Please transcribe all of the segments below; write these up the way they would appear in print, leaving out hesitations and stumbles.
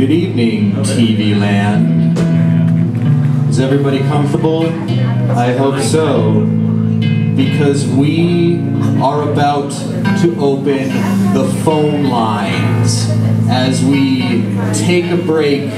Good evening, TV land. Is everybody comfortable? I hope so, because we are about to open the phone lines as we take a break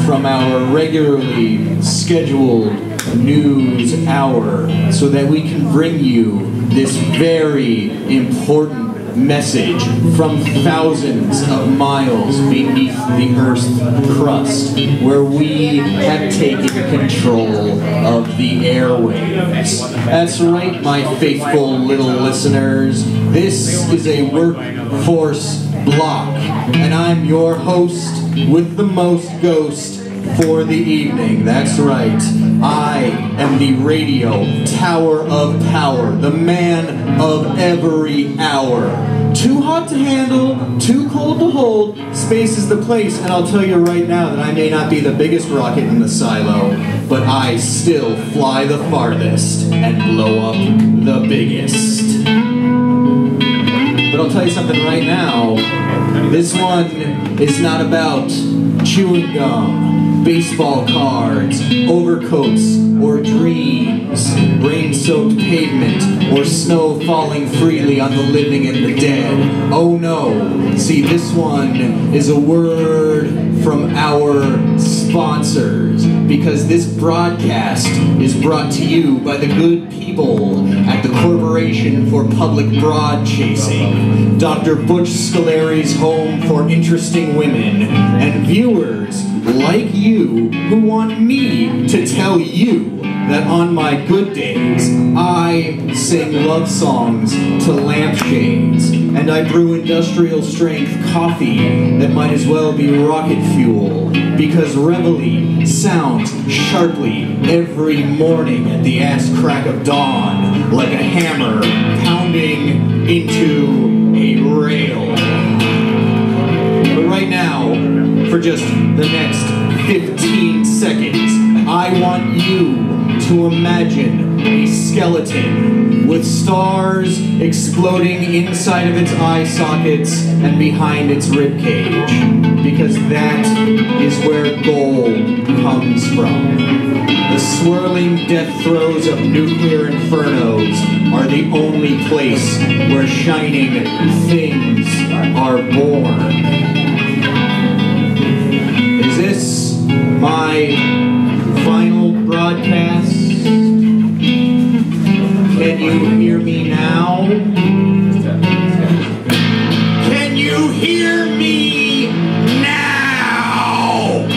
from our regularly scheduled news hour so that we can bring you this very important message from thousands of miles beneath the Earth's crust, where we have taken control of the airwaves. That's right, my faithful little listeners. This is a workforce block, and I'm your host with the most ghost for the evening. That's right, I am the radio tower of power, the man of every hour. Too hot to handle, too cold to hold, space is the place, and I'll tell you right now that I may not be the biggest rocket in the silo, but I still fly the farthest and blow up the biggest. But I'll tell you something right now, this one is not about chewing gum, baseball cards, overcoats, or dreams, rain-soaked pavement, or snow falling freely on the living and the dead. Oh no, see, this one is a word from our sponsors, because this broadcast is brought to you by the good people at the Corporation for Public Broad Chasing, Dr. Butch Scholeri's home for interesting women, and viewers like you who want me to tell you that on my good days, I sing love songs to lampshades, and I brew industrial strength coffee that might as well be rocket fuel, because reveille sounds sharply every morning at the ass crack of dawn, like a hammer pounding into a rail. But right now, for just the next 15 seconds, I want you to imagine a skeleton with stars exploding inside of its eye sockets and behind its ribcage, because that is where gold comes from. The swirling death throes of nuclear infernos are the only place where shining things are born. Is this my final broadcast? Can you hear me now? Can you hear me now?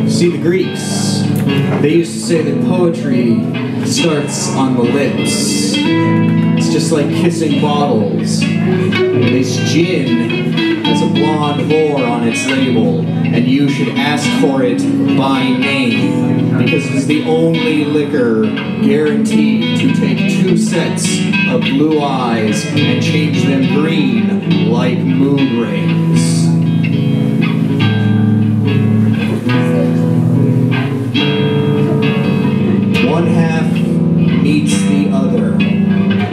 See, the Greeks, they used to say that poetry starts on the lips. It's just like kissing bottles. This gin has a blonde whore on its label, and you should ask for it by name, because it is the only liquor guaranteed to take 2 sets of blue eyes and change them green like moon rings. One half meets the other.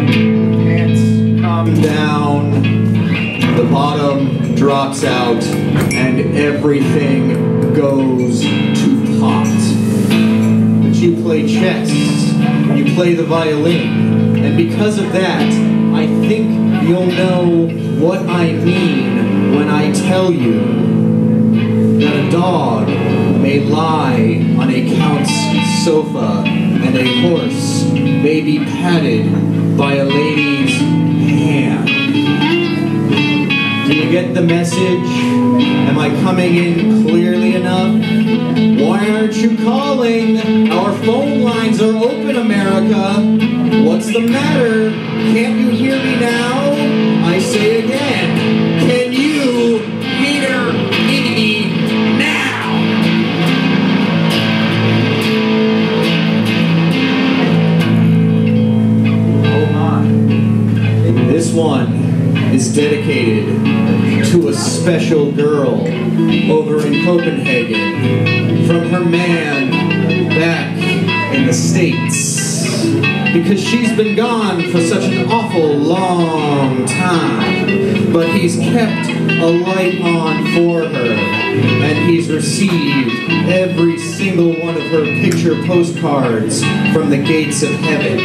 Pants come down, the bottom drops out, and everything goes to pot. But you play chess, you play the violin, and because of that, I think you'll know what I mean when I tell you that a dog may lie on a count's sofa and a horse may be patted by a lady's hand. Do you get the message? Am I coming in clearly enough? Why aren't you calling? Our phone lines are open, America. What's the matter? Can't you hear me now? I say again, can you hear me now? Oh my. This one is dedicated to a special girl over in Copenhagen from her man back in the States. because she's been gone for such an awful long time. But he's kept a light on for her, and he's received every single one of her picture postcards from the gates of heaven.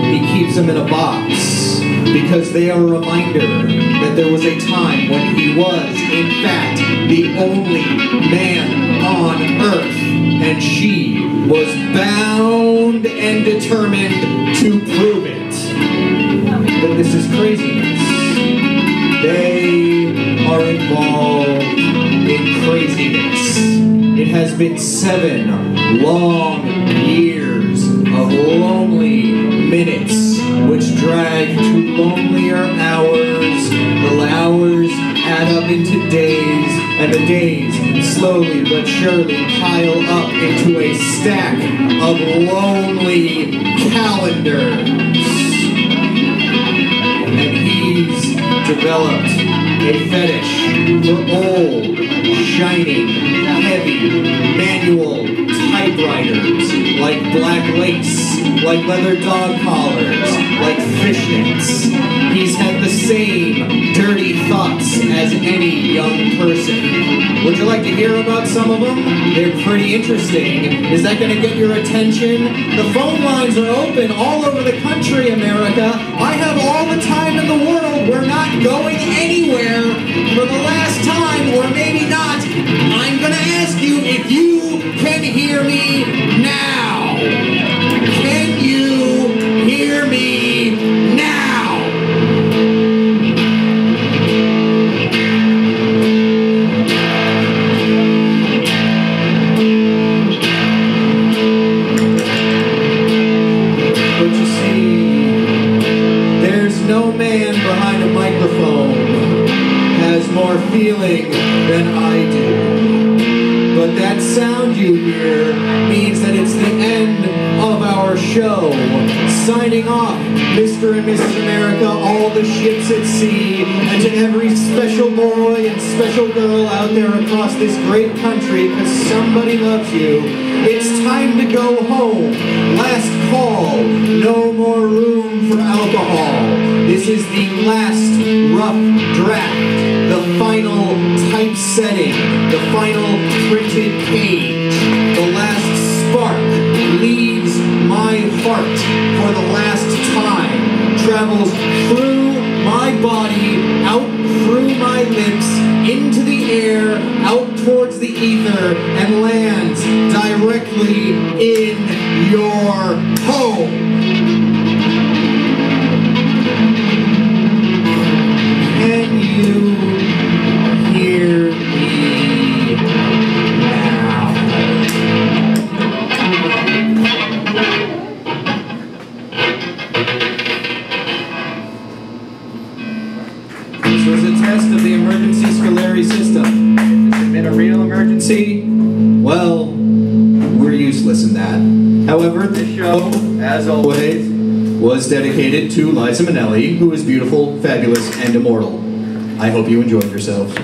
He keeps them in a box because they are a reminder that there was a time when he was, in fact, the only man on earth, and she was bound and determined to prove it. But this is craziness. They are involved in craziness. It has been 7 long years of lonely minutes, which drag to lonelier hours. The hours add up into days, and the days slowly but surely pile up into a stack of lonely calendars. And he's developed a fetish for old, shining, heavy, manual typewriters, like black lace, like leather dog collars, like fishnets. He's had the same dirty thoughts as any young person. Would you like to hear about some of them? They're pretty interesting. Is that going to get your attention? The phone lines are open all over the country, America. I have all the time in the world. We're not going anywhere. For the last time, or maybe not, I'm going to ask you if you can hear me now. Can you hear me now? But you see, there's no man behind a microphone has more feeling than I do. But that sound you hear means that it's the end of our show. Signing off, Mr. and Mrs. America, all the ships at sea, and to every special boy and special girl out there across this great country, because somebody loves you. It's time to go home. Last call. No more room for alcohol. This is the last rough draft. The final typesetting, the final printed page, the last spark leaves my heart for the last time, travels through my body, out through my lips, into the air, out towards the ether, and lands directly in your home. Can you hear me now? This was a test of the emergency Scholeri system. Has it been a real emergency? Well, we're useless in that. However, this show, as always, was dedicated to Liza Minnelli, who is beautiful, fabulous, and immortal. I hope you enjoyed yourselves.